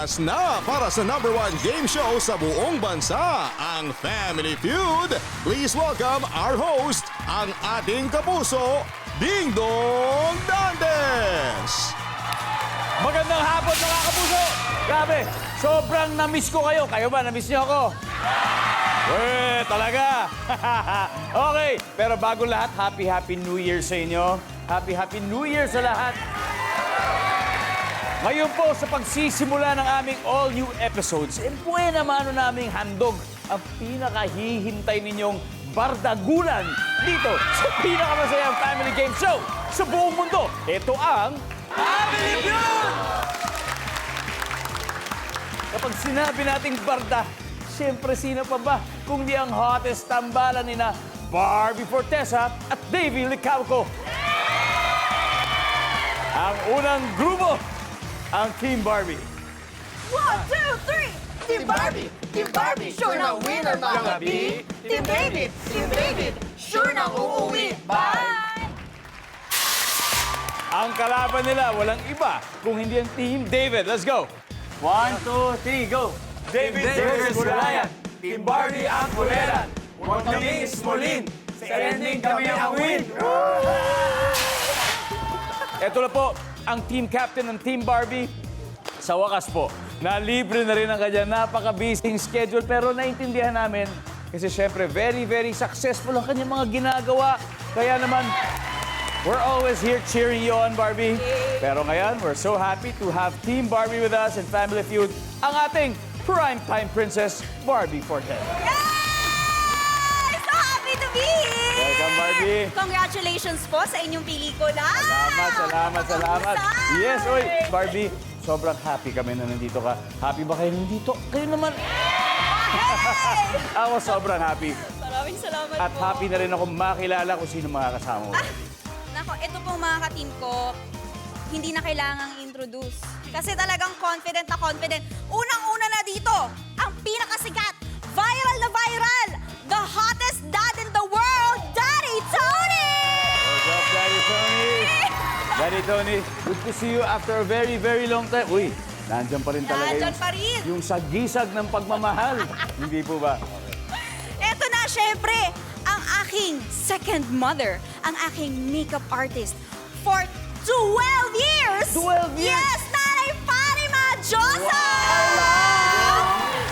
Oras na para sa #1 game show sa buong bansa, ang Family Feud. Please welcome our host, ang ating kapuso, Ding Dong Dantes! Magandang hapon mga kapuso! Grabe, sobrang na-miss ko kayo. Kayo ba, na-miss niyo ako? Talaga? Okay, pero bago lahat, Happy New Year sa inyo. Happy New Year sa lahat. Ngayon po, sa pagsisimula ng aming all-new episodes, buena mano naming handog ang pinakahihintay ninyong bardagulan dito sa pinakamasayang family game show sa buong mundo. Ito ang Family Feud! Kapag sinabi nating barda, siyempre sino pa ba kung di ang hottest tambalan ni na Barbie Fortesa at Davey Licauco. Ang unang grupo, ang Team Barbie. 1, 2, 3! Team Barbie! Team Barbie! Sure na winner, mga B! Team David! Team David! Sure na uuwi! Bye! Ang kalaban nila, walang iba kung hindi ang Team David. Let's go! 1, 2, 3, go! David versus Goliath. Team Barbie ang kuleran. Huwag kami ismulin. Sa ending kami ang win. Ito na po, ang team captain ng Team Barbie. Sa wakas po, nalibre na rin ang kanya napaka-busy schedule. Pero naintindihan namin kasi syempre very successful ang kanyang mga ginagawa. Kaya naman, we're always here cheering you on, Barbie. Pero ngayon, we're so happy to have Team Barbie with us in Family Feud. Ang ating primetime princess, Barbie Fortesa. Yay! So happy to be here! Welcome, Barbie. Congratulations po sa inyong pelikula! Salamat. Yes, oy, Barbie, sobrang happy kami na nandito ka. Happy ba kayo nandito? Kayo naman. Ako sobrang happy. Maraming salamat At po. happy na rin ako makilala kung sino mga kasama mo. Nako, ito pong mga ka-team ko, hindi na kailangang introduce. Kasi talagang confident na confident. Unang-una na dito, ang pinakasikat, viral na viral, the hottest dad in the world, Daddy Tony! What's up, Daddy Tony? Daddy Tony, good to see you after a very long time. Uy, nandyan pa rin talaga Nandyan pa rin. yung sagisag ng pagmamahal. Hindi po ba? Eto na, syempre, ang aking second mother, ang aking makeup artist for 12 years! 12 years? Yes, Nanay Fatima Josa!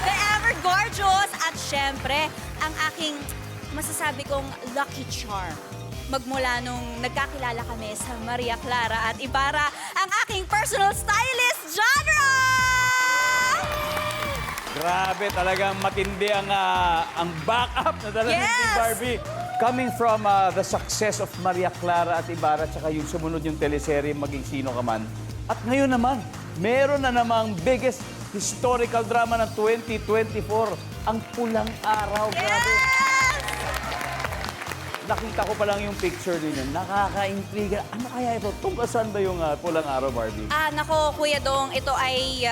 The ever gorgeous at syempre, ang aking masasabi kong lucky charm. Magmula nung nagkakilala kami sa Maria Clara at Ibarra, ang aking personal stylist, Genre! Grabe, talagang matindi ang backup na dala ng Yes! Team Barbie. Coming from the success of Maria Clara at Ibarra, tsaka yung sumunod yung teleserye Maging Sino Ka Man. At ngayon naman, meron na namang biggest historical drama ng 2024, ang Pulang Araw. Grabe. Yes! Nakita ko pa lang yung picture ninyo. Nakaka-intriga. Ano kaya ito? Tungkol saan ba yung Pulang Araw, Barbie? Nako, Kuya Dong, ito ay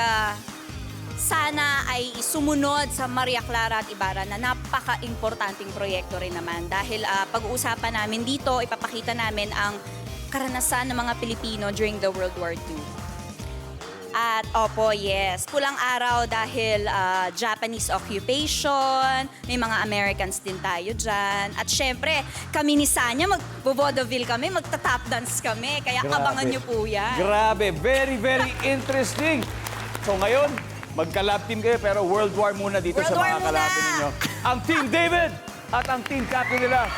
sana ay sumunod sa Maria Clara at Ibarra na napaka-importanting proyekto rin naman. Dahil pag-uusapan namin dito, ipapakita namin ang karanasan ng mga Pilipino during the World War II. At opo, yes, Pulang Araw dahil Japanese occupation, may mga Americans din tayo dyan. At syempre, kami ni Sanya, mag-vaudeville kami, magta-tap dance kami. Kaya Grabe. abangan nyo po yan. Grabe, very interesting. So ngayon, magka-lab team kayo pero World War muna dito World sa War mga muna. kalapin ninyo. Ang Team David at ang Team Captain nila,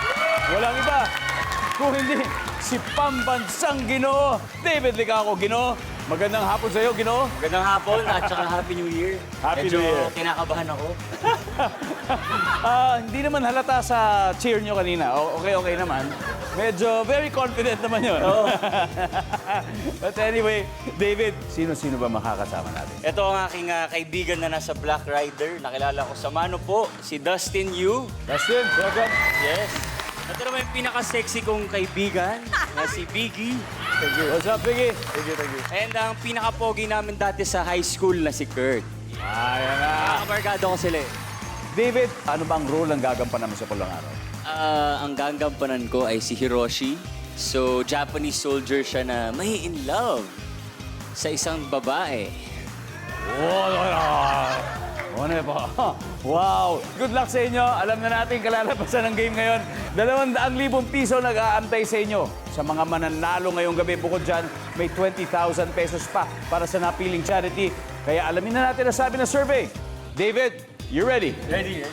walang iba kung hindi si Pambansang Ginoo, David Licauco. Ginoo, magandang hapon sa iyo, Ginoo. Magandang hapon at saka Happy New Year. Happy Medyo New Year. kinakabahan ako. Hindi naman halata sa cheer nyo kanina. Okay naman. Medyo very confident naman yun. But anyway, David, sino-sino ba makakasama natin? Ito ang aking kaibigan na nasa Black Rider. Nakilala ko sa Mano po, si Dustin Yu. Dustin, welcome. Yes. Ito naman yung pinaka-sexy kong kaibigan na si Biggie. Thank you. What's up, Biggie? Thank you. And ang pinaka-pogi namin dati sa high school na si Kurt. Ayan na. Nakakabarkado ko sila eh. David, ano bang role ang gagampan namin sa Pulang Araw? Ang gagampanan ko ay si Hiroshi. So, Japanese soldier siya na may in love sa isang babae. Oh, Pare po. Wow! Good luck sa inyo. Alam na natin kalalabasan ng game ngayon. 200,000 piso nag-aantay sa inyo. Sa mga mananalo ngayong gabi, bukod dyan, may 20,000 pesos pa para sa napiling charity. Kaya alamin na natin ang sabi ng survey. David, you ready? Ready.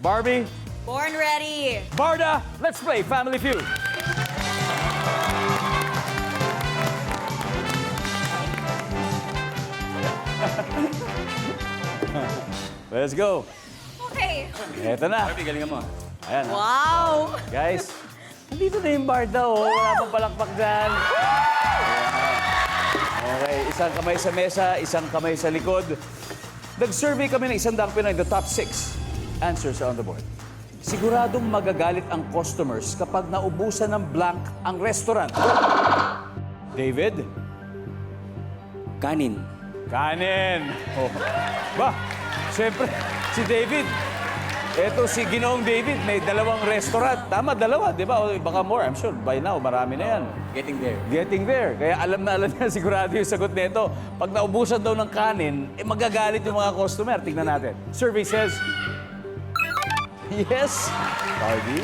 Barbie? Born ready. Barda, let's play Family Feud. Let's go. Okay. Eto na. Barbie, galingan mo. Ayan. Wow! Guys, nandito na yung Barda, oh. Wala pang palakpak dyan. Okay, isang kamay sa mesa, isang kamay sa likod. Nag-survey kami ng 100 Pinoy, the top 6 answers are on the board. Siguradong magagalit ang customers kapag naubusan ng blank ang restaurant. David? Kanin. Kanin. Oh. Ba, siyempre, si David. Eto si Ginoong David, may 2 restaurant. Tama, 2, di ba? O baka more, I'm sure. By now, marami na yan. Getting there. Getting there. Kaya alam na niya sigurado yung sagot nito. Pag naubusan daw ng kanin, magagalit yung mga customer. Tignan natin. Survey says, yes. Barbie?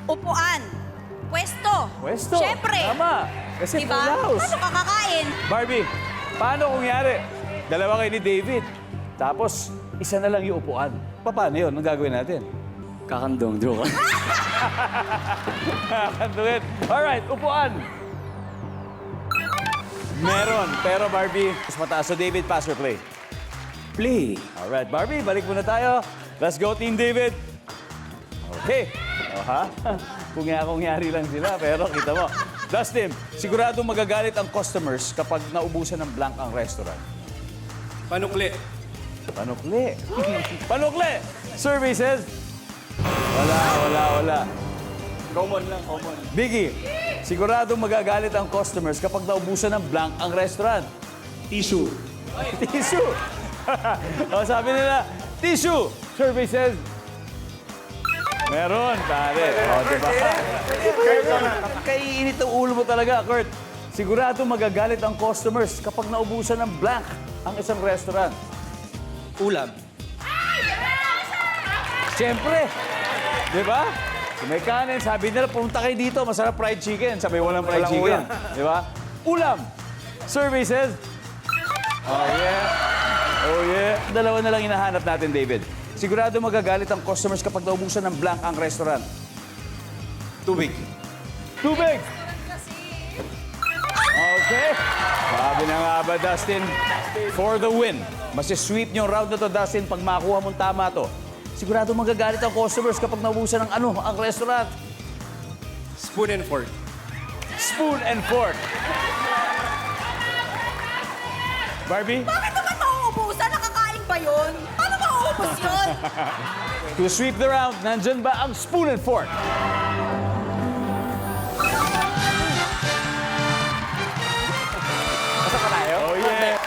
Upuan. Pwesto. Pwesto. Siyempre. Tama. Kasi Diba? full house. Paano kakakain? Barbie, paano kung yari? 2 kayo ni David. Tapos, isa na lang yung upuan. Paano yun? Anong gagawin natin? Kakandong, joke. Kanduin. Alright, upuan. Meron. Pero Barbie, mas mataas. So David, pass or play? Play. Alright, Barbie, balik muna tayo. Let's go, Team David. Okay. Kung yari lang sila, pero kita mo. Dustin, siguradong magagalit ang customers kapag naubusan ng blank ang restaurant. Panukli. Panukli. Panukli! Survey says, wala. Common lang, common. Biggie, siguradong magagalit ang customers kapag naubusan ng blank ang restaurant. Tissue. Tissue. O, sabi nila, tissue. Survey says, meron, pare. O, diba? Kaiinit ang ulo mo talaga, Kurt. Siguradong magagalit ang customers kapag naubusan ng blank ang isang restaurant. Ulam. Siyempre. Di ba? Kung may kanin, sabi nila, pumunta kayo dito, masarap fried chicken. Sabi, walang fried chicken. Di ba? Ulam. Survey says, oh yeah. 2 na lang hinahanap natin, David. Sigurado magagalit ang customers kapag naubusan ng blank ang restaurant. Tubig. Tubig! Okay. Sabi na nga ba, Dustin? For the win. Masisweep niyo ang round na to, Dustin, pag makuha mong tama to. Sigurado magagalit ang customers kapag naubusan ng ang restaurant. Spoon and fork. Spoon and fork. Barbie? Bakit naman mauubusan? Nakakain ba yun? Paano mauubos yun? To sweep the round, nandyan ba ang spoon and fork? Basta pa tayo? Oh, yeah.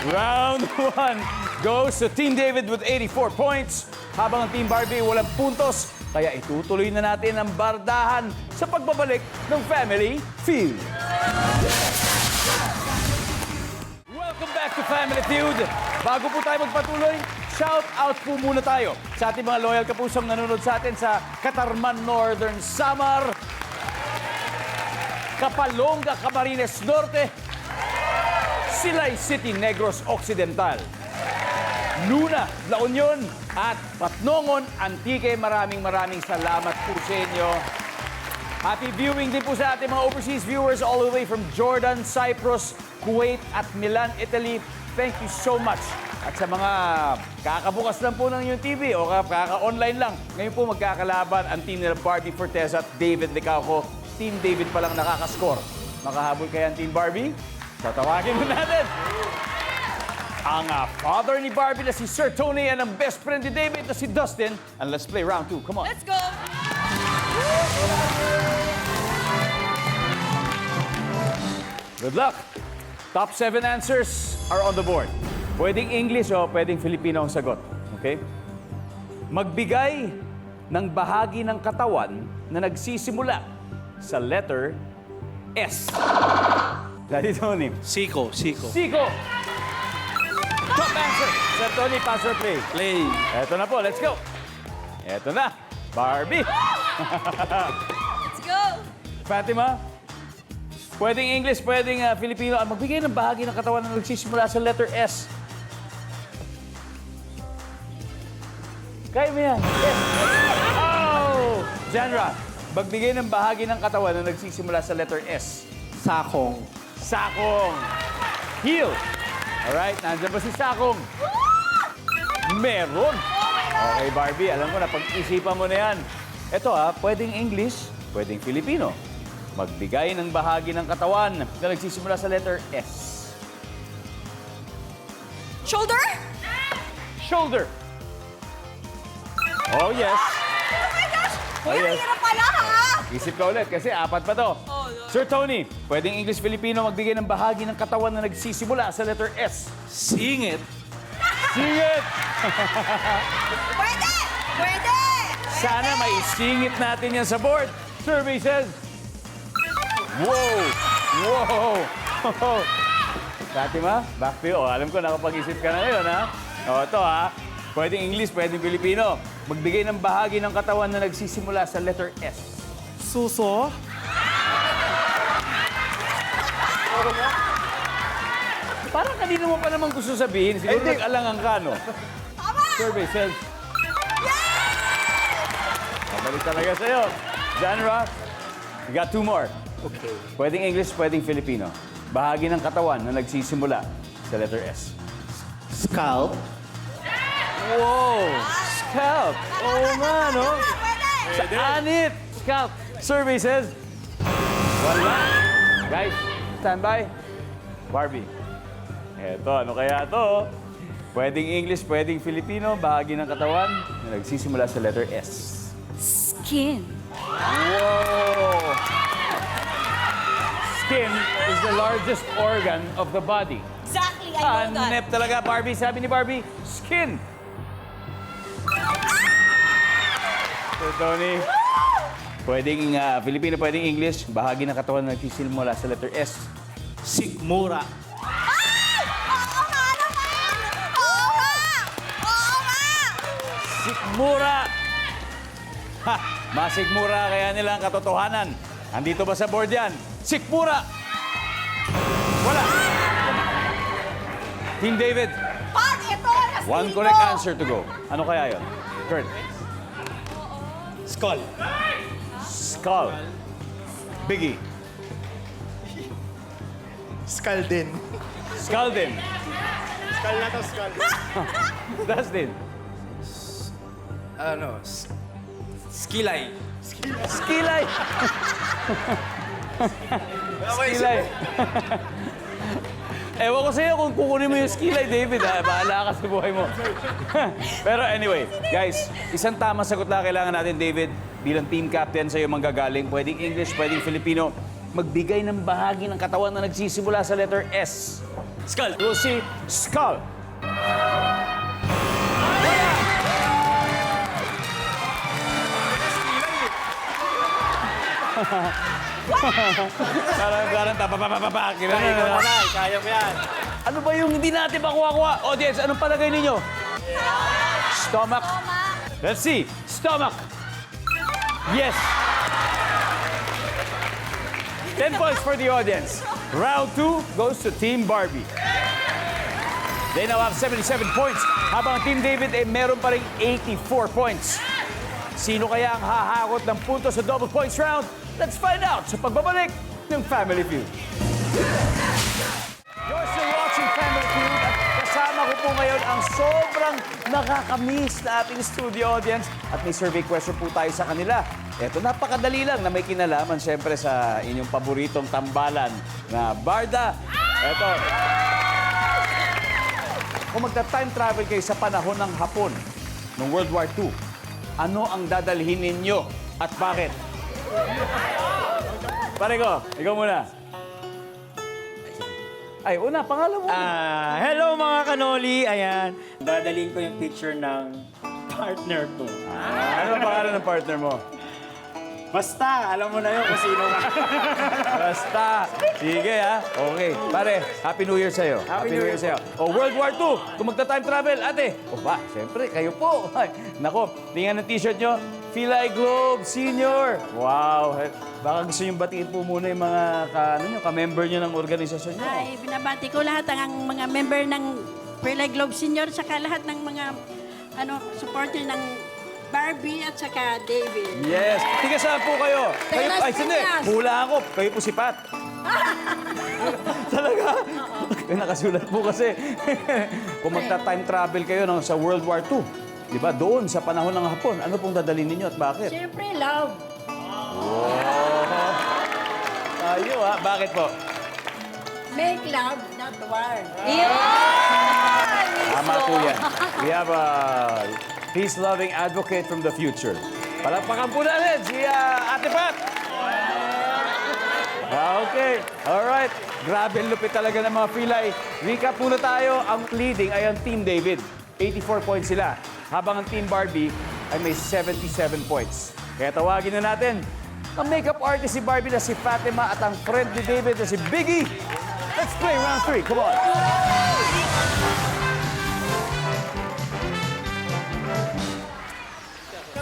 Round 1 goes to Team David with 84 points. Habang ang Team Barbie walang puntos, kaya itutuloy na natin ang bardahan sa pagbabalik ng Family Feud. Welcome back to Family Feud. Bago po tayo magpatuloy, shout out po muna tayo sa ating mga loyal kapusong nanonood sa atin sa Catarman Northern Samar, Kapalonga, Camarines Norte, Silay City, Negros Occidental, Luna, La Union, at Patnongon, Antique. Maraming salamat po sa inyo. Happy viewing din po sa ating mga overseas viewers all the way from Jordan, Cyprus, Kuwait at Milan, Italy. Thank you so much. At sa mga kakabukas lang po ng yung TV o kaka-online lang, ngayon po magkakalaban ang team nila Barbie Forteza at David Licauco. Team David pa lang nakakascore. Makahabol kaya ang Team Barbie? Tatawagin mo natin. Ang father ni Barbie na si Sir Tony and ang best friend ni David na si Dustin. And let's play round 2. Come on. Let's go! Good luck. Top 7 answers are on the board. Pwedeng English o pwedeng Filipino ang sagot. Okay? Magbigay ng bahagi ng katawan na nagsisimula sa letter S. Daddy Tony. Siko. Siko. Sir Tony, pass or play? Play. Eto na po, let's go. Eto na, Barbie. Let's go! Fatima, pwedeng English, pwedeng Filipino. Magbigay ng bahagi ng katawan na nagsisimula sa letter S. Kaya mo yan. Yes. Oh! Genre, magbigay ng bahagi ng katawan na nagsisimula sa letter S. Sakong. Sakong. Heel. Alright, nandiyan ba si Sakong? Meron. Okay, Barbie, alam ko na, pag-isipan mo na yan. Ito pwedeng English, pwedeng Filipino. Magbigay ng bahagi ng katawan na nagsisimula sa letter S. Shoulder? Shoulder. Oh, yes. Oh my gosh! Oh, Uy, yes. hirap pala, ha? Isip ka ulit kasi apat pa to. Oh, Lord. Sir Tony, pwedeng English, Filipino, magbigay ng bahagi ng katawan na nagsisimula sa letter S. Singit. Singit! Pwede! Pwede! Sana may singit natin yan sa board. Survey says... Wow! Wow! Fatima, back to you. Oh, alam ko, nakapag-isip ka na ngayon, ha? O, ito, ha? Pwedeng English, pwedeng Filipino. Magbigay ng bahagi ng katawan na nagsisimula sa letter S. Suso. Parang kanino mo pa naman gusto sabihin. Siguro nag-alangan ka, no? Tama! Survey says... Mabalik talaga sa'yo. Genre, you got 2 more. Okay. Pwedeng English, pwedeng Filipino. Bahagi ng katawan na nagsisimula sa letter S. Scalp. Wow! Scalp! Oo nga, no? Pwede! Sa anit! Scalp! Survey says... Wala. Guys, stand by. Barbie. Eto, ano kaya to? Pwedeng English, pwedeng Filipino. Bahagi ng katawan na nagsisimula sa letter S. Skin. Whoa! Skin is the largest organ of the body. Exactly, I know that. Hanep talaga, Barbie. Sabi ni Barbie, skin. Sir Tony, pwedeng Filipino, pwedeng English. Bahagi ng katawan na nagsisimula sa letter S. Sikmura. Ay! Oo nga naman! Oo nga! Oo nga! Sikmura! Ha! Masikmura kaya nila ang katotohanan. Andito ba sa board yan? Sikmura! Wala! Team David, Pag ito, Rastillo! one correct answer to go. Ano kaya yun? Kurt. Skull. Skull. Biggie. Skull din. Skull din. Skull na to, skull. Dustin. Ano? Skilay. Skilay. Skilay. Ewan ko sa'yo kung kukunin mo yung skilay, David. Bahala ka sa buhay mo. Pero anyway, guys, isang tamang sagot na kailangan natin, David. Bilang team captain sa'yo manggagaling, pwedeng English, pwedeng Filipino. Magbigay ng bahagi ng katawan na nagsisimula sa letter S. Skull. We'll see. Skull. Parang tapapapapapa. Kaya mo yan. Ano ba yung hindi natin makuha-kuha? Audience, anong palagay ninyo? Stomach. Let's see. Stomach. Yes. 10 points for the audience. Round 2 goes to Team Barbie. They now have 77 points. Habang Team David ay meron pa rin 84 points. Sino kaya ang hahakot ng punto sa double points round? Let's find out sa pagbabalik ng Family Feud. You're still watching Family Feud at kasama ko po ngayon ang sobrang nakakamiss na ating studio audience at may survey question po tayo sa kanila. Ito, napakadali lang na may kinalaman siyempre sa inyong paboritong tambalan na Barda. Ito. Kung magta-time travel kayo sa panahon ng Hapon, ng World War II, ano ang dadalhin ninyo at bakit? Pare ko, ikaw muna. Ay, una, pangalan mo. Hello mga kanoli, ayan. Dadalhin ko yung picture ng partner ko. Ano ang pangalan ng partner mo? Basta, alam mo na yun kung sino ka. Basta. Sige, ha? Okay. Pare, Happy New Year sa'yo. Happy New Year sa'yo. O, World War II. Kung magta-time travel, ate. O ba, siyempre, kayo po. Ay, nako, tingnan ang t-shirt nyo. Philae Globe Senior. Wow. Baka gusto nyo batiin po muna yung mga ka-member nyo ng organisasyon nyo. Ay, binabati ko lahat ang mga member ng Philae Globe Senior saka lahat ng mga supporter ng Barbie at saka David. Yes. Tiga saan po kayo? Kayo Las ay, sindi. Piñas. Hula ako. Kayo po si Pat. Talaga? Nakasulat po kasi. Kung magta-time travel kayo sa World War II, di ba, doon sa panahon ng Hapon, ano pong dadalhin ninyo at bakit? Siyempre, love. Ayo ha, bakit po? Make love, not war. Yun! Tama po yan. We have a peace-loving advocate from the future. Palakpakan po natin si Ate Pat. Okay. Alright. Grabe, ang lupit talaga ng mga Philae. Recap muna tayo. Ang leading ay ang Team David. 84 points sila. Habang ang Team Barbie ay may 77 points. Kaya tawagin na natin ang makeup artist si Barbie na si Fatima at ang friend ni David na si Biggie. Let's play round 3. Come on.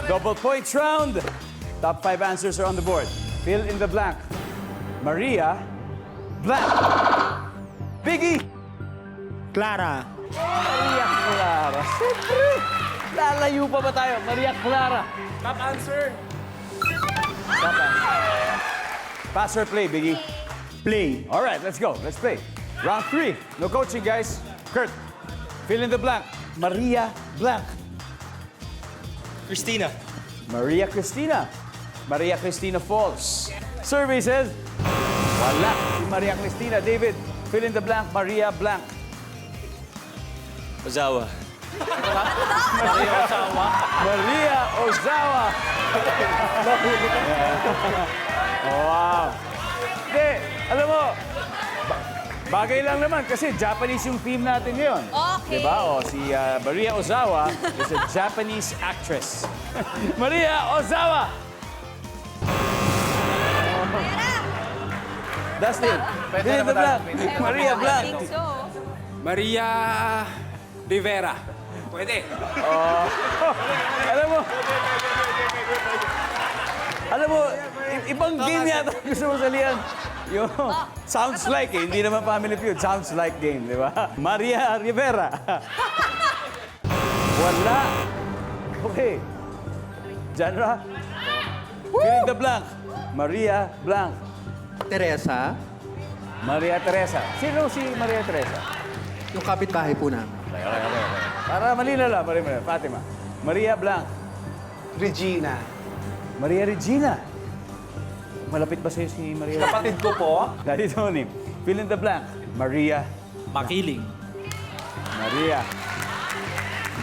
Double points round. Top 5 answers are on the board. Fill in the blank. Maria, blank. Biggie, Clara. Maria Clara. Siyempre, lalayo pa ba tayo? Maria Clara. Top answer. Top answer. Pass or play, Biggie? Play. All right, let's go. Let's play. Round 3. No coaching, guys. Kurt, fill in the blank. Maria, blank. Christina. Maria Cristina. Maria Cristina false. Survey says, wala si Maria Cristina. David, fill in the blank. Maria blank. Ozawa. Maria Ozawa. Wow. Hindi, alam mo, bagay lang naman kasi Japanese yung team natin ngayon. Okay. Diba? O, si Maria Ozawa is a Japanese actress. Maria Ozawa! Dustin, fill in the blank. Maria I blank. think so. Maria Rivera. Pwede. Alam mo, ibang game yata gusto mo salihan. Yung sounds like eh, hindi naman Family Feud. Sounds like game, di ba? Maria Rivera. Wala. Okay. Genre? Fill in the blank. Maria blank. Teresa, Maria Teresa. Sino si Maria Teresa? yung kapitbahay po namin. Okay. Para malinaw lang, Maria. Fatima. Maria blank. Regina. Maria Regina. Malapit ba sa'yo si Maria? Kapatid ko po. Daddy Tony. Fill in the blank. Maria. Makiling. Maria.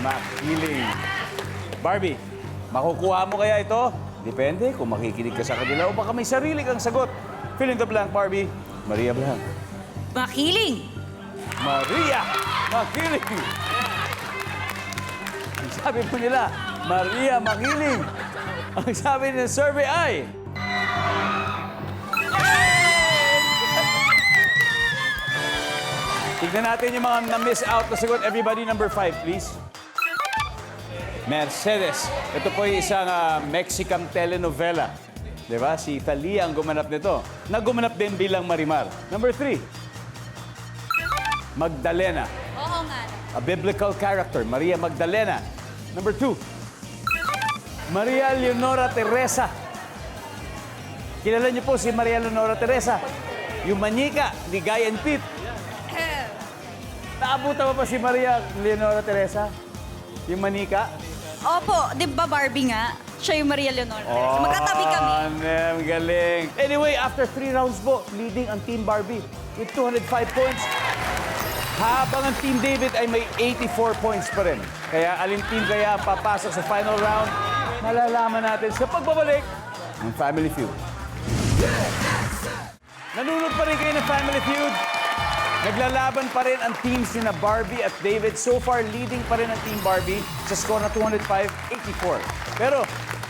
Makiling. Barbie, makukuha mo kaya ito? Depende kung makikinig ka sa kanila o baka may sarili kang sagot. Fill in the blank, Barbie. Maria blank. Makiling! Maria Makiling. Ang sabi po nila, Maria Makiling. Ang sabi ng survey ay... Tignan natin yung mga na-miss out na sagot. Everybody, number 5, please. Mercedes. Ito po yung isang Mexican telenovela. Di ba? Si Thalia ang gumanap nito. Nagumanap din bilang Marimar. Number 3. Magdalena. Oo nga. A biblical character. Maria Magdalena. Number 2. Maria Leonora Teresa. Kilala niyo po si Maria Leonora Teresa. Yung manika ni Guy and Pete. Naabutan mo pa si Maria Leonora Teresa? Yung manika? Opo, di ba Barbie nga? Siya yung Maria Leonor. Magkatabi kami. Ang galing. Anyway, after 3 rounds po, leading ang Team Barbie with 205 points. Habang ang Team David ay may 84 points pa rin. Kaya alin team kaya papasok sa final round, malalaman natin sa pagbabalik ng Family Feud. Nanunod pa rin kayo ng Family Feud. Naglalaban pa rin ang teams ni na Barbie at David. So far, leading pa rin ang Team Barbie sa score na 205-84. Pero,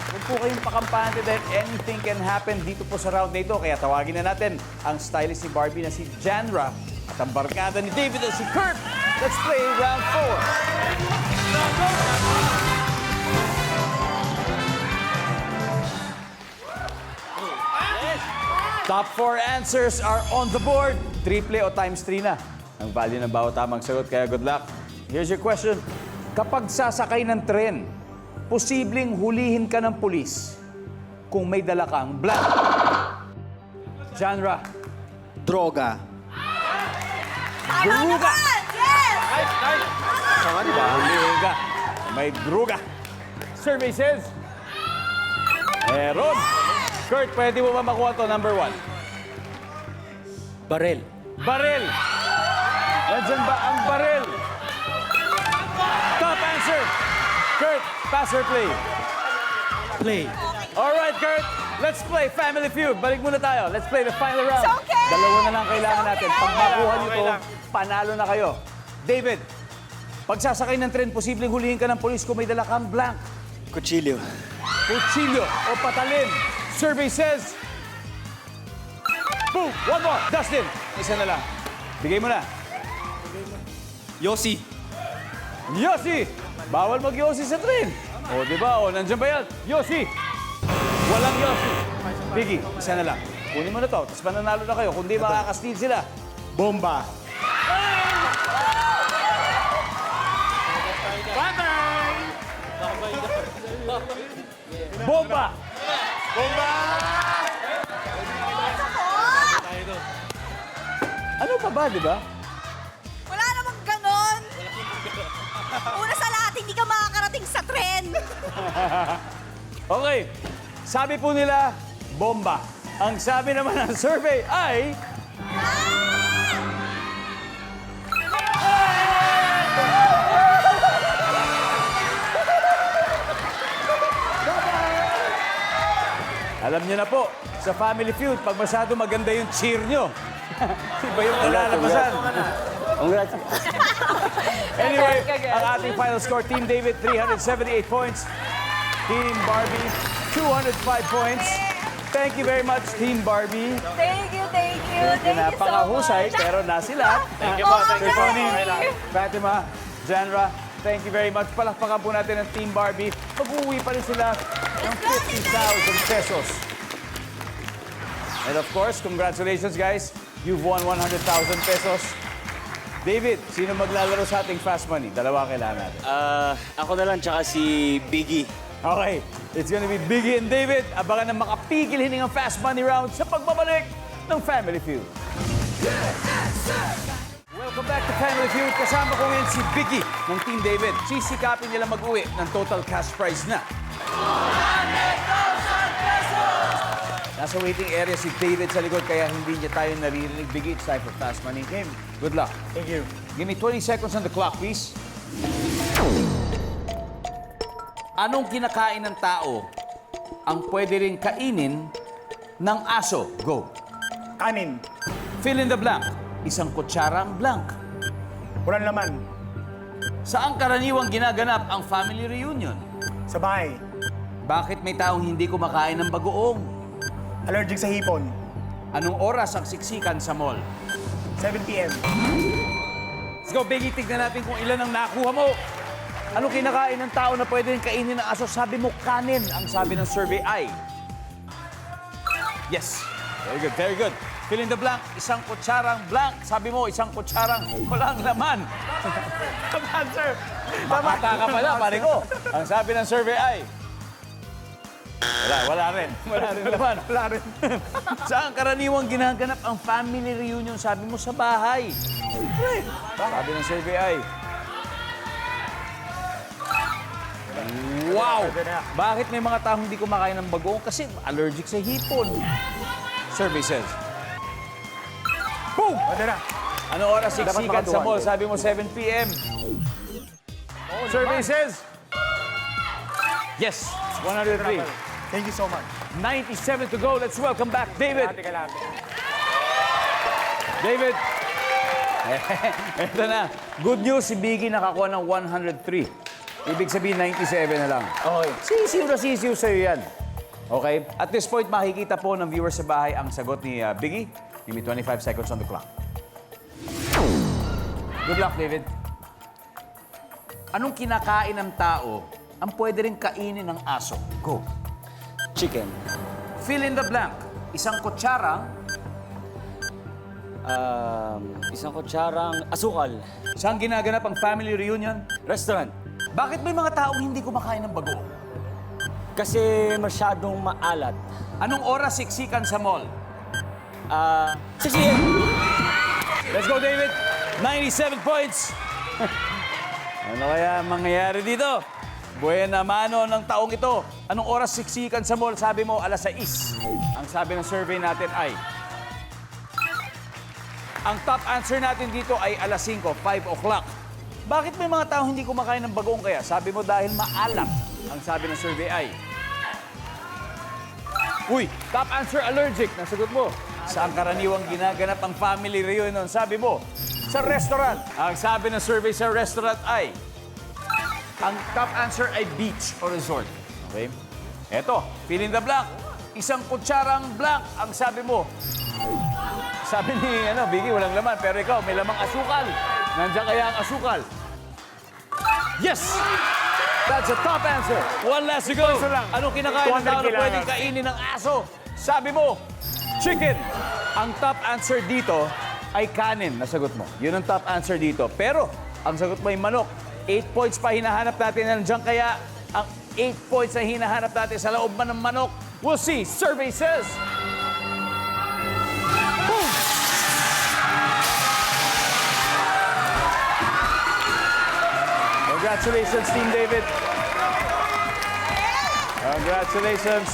Huwag po kayong pakampante dahil anything can happen dito po sa round na ito. Kaya tawagin na natin ang stylist ni Barbie na si Janra at ang barkada ni David na si Kurt. Let's play round 4. Top 4 answers are on the board. Triple o times 3 na ang value ng bawat tamang sagot, kaya good luck. Here's your question. Kapag sasakay ng tren, posibleng hulihin ka ng pulis kung may dala kang blank. Genre. Droga. Druga. Yes! Tama, di ba? Hulihin ka. May druga. Survey says, meron. Kurt, pwede mo ba makuha to? Number 1. Barel. Baril. Nandyan ba ang baril? Top answer. Kurt, pass or play? Play. All right, Kurt. Let's play Family Feud. Balik muna tayo. Let's play the final round. It's okay. Dalawa na lang kailangan It's natin. okay. Pag makuha nyo to, panalo na kayo. David, pag sasakay ng tren, posibleng hulihin ka ng polis kung may dala kang blank. Kutsilyo. Kutsilyo o patalin. Survey says... Boom! One more. Dustin, isa na lang. Bigay mo na. Yossi. Yossi! Bawal mag-Yossi sa tren. O, di ba? O, nandiyan ba yan? Yossi! Walang Yossi. Biggie, isa na lang. Kunin mo na to, tapos mananalo na kayo. Kung di makakastil sila. Bomba. Bomba! Ano pa ba, di ba? Wala namang ganon. Una sa lahat, hindi ka makakarating sa tren. Okay. Sabi po nila, bomba. Ang sabi naman ng survey ay... Alam niyo na po, sa Family Feud, pag masyado maganda yung cheer nyo, iba yung kalalabasan. Congrats. Anyway, ang ating final score, Team David, 378 points. Team Barbie, 205 points. Thank you very much, Team Barbie. Thank you, thank you. Thank you so Napakahusay, much. pero na sila. Thank you po. Tiffany, Fatima, Janra, thank you very much. Palakpakan po natin ang Team Barbie. Pag-uwi pa rin sila ng 50,000 pesos. And of course, congratulations guys. You've won 100,000 pesos. David, sino maglalaro sa ating Fast Money? Dalawa kailangan natin. Ako na lang, tsaka si Biggie. Okay, it's gonna be Biggie and David. Abangan na makapigil hining ang Fast Money round sa pagbabalik ng Family Feud. Welcome back to Family Feud. Kasama ko ngayon si Biggie ng Team David. Sisikapin nila mag-uwi ng total cash prize na. Nasa waiting area si David sa likod kaya hindi niya tayo naririnig. Biggie, it's time for Fast Money game. Good luck. Thank you. Give me 20 seconds on the clock, please. Anong kinakain ng tao ang pwede rin kainin ng aso? Go. Kanin. Fill in the blank. Isang kutsarang blank. Walang laman. Saan karaniwang ginaganap ang family reunion? Sa bahay. Bakit may taong hindi kumakain ng bagoong? Allergic sa hipon. Anong oras ang siksikan sa mall? 7 p.m. Let's go, Biggie. Tignan natin kung ilan ang nakuha mo. Anong kinakain ng tao na pwede rin kainin ng aso? Sabi mo, kanin. Ang sabi ng survey ay... Yes. Very good, very good. Fill in the blank. Isang kutsarang blank. Sabi mo, isang kutsarang walang laman. Come on, sir. Mapata ka pala, pare ko. Ang sabi ng survey ay... Wala rin. Wala rin laman. Wala rin. Saan karaniwang ginaganap ang family reunion? Sabi mo, sa bahay. Sabi ng survey ay... Wow! Bakit may mga taong hindi kumakain ng bagoong? Kasi allergic sa hipon. Survey says. Boom! Pwede na. Ano oras siksikan sa mall? Sabi mo 7 p.m. Survey says. Yes, 103. Thank you so much. 97 to go. Let's welcome back David. David. Ito na. Good news, si Biggie nakakuha ng 103. Ibig sabihin 97 na lang. Okay. Sisiw na sisiw sa'yo yan. Okay? At this point, makikita po ng viewers sa bahay ang sagot ni Biggie. Give me 25 seconds on the clock. Good luck, David. Anong kinakain ng tao ang pwede rin kainin ng aso? Go. Chicken. Fill in the blank. Isang kutsarang, Isang kutsarang asukal. saan ginaganap ang family reunion? Restaurant. Bakit may mga taong hindi kumakain ng bagoong? Kasi masyadong maalat. Anong oras siksikan sa mall? 6 a.m. Let's go, David! 97 points! Ano kaya mangyayari dito? Buena mano ng taong ito. Anong oras siksikan sa mall? Sabi mo, alas 6. Ang sabi ng survey natin ay... Ang top answer natin dito ay alas 5, 5 o'clock. Bakit may mga taong hindi kumakain ng bagoong kaya? Sabi mo dahil maalat. Ang sabi ng survey ay... Uy, top answer allergic. Nasagot mo. Saan karaniwang ginaganap ang family reunion? Sabi mo, sa restaurant. Ang sabi ng survey sa restaurant ay... Ang top answer ay beach or resort. Okay? Eto, fill in the blank. Isang kutsarang blank. Ang sabi mo, sabi ni Biggie, walang laman. Pero ikaw, may lamang asukal. Nandiyan kaya ang asukal? Yes! That's a top answer. One last to go. Anong kinakain ng tao na pwedeng kainin ng aso? Sabi mo, chicken. Ang top answer dito ay kanin. Nasagot mo. Yun ang top answer dito. Pero, ang sagot mo ay manok. 8 points pa hinahanap natin. Nandiyan kaya ang 8 points na hinahanap natin sa loob man ng manok. We'll see. Survey says... Congratulations, Team David. Congratulations.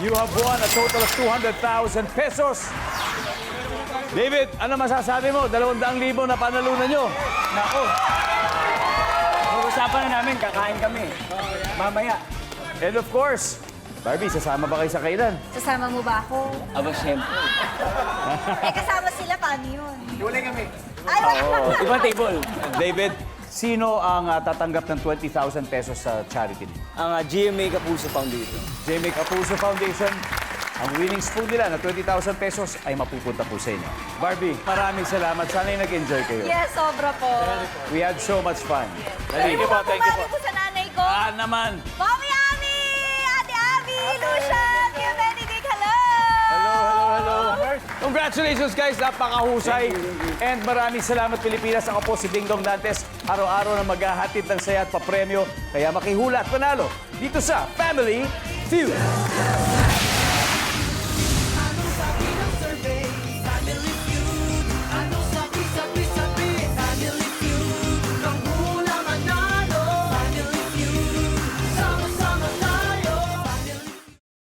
You have won a total of 200,000 pesos. David, ano masasabi mo? 200,000 na panalunan nyo. Nako. Pag-usapan na namin, kakain kami. Mamaya. And of course, Barbie, sasama ba kayo sa kainan? Sasama mo ba ako? Aba, siyempre. Kasama sila, paano yun? Hiwalay kami. Ay, Ibang table. David, sino ang tatanggap ng 20,000 pesos sa charity? Ang GMA Kapuso Foundation. JMake Kapuso Foundation. Ang winning spoon nila na 20,000 pesos ay mapupunta po sa inyo. Barbie, maraming salamat. Sana'y nag-enjoy kayo. yes, sobra po. We had so much fun. Thank you po, thank you po. sa nanay ko. Naman. Mommy Ami! Ate Abby! Lucian! Kuya Benedict, hello! Hello. Congratulations, guys. Napakahusay. And maraming salamat, Pilipinas. Ako po si Ding Dong Dantes. Araw-araw na maghahatid ng saya at papremyo. Kaya makihula at panalo dito sa Family Feud.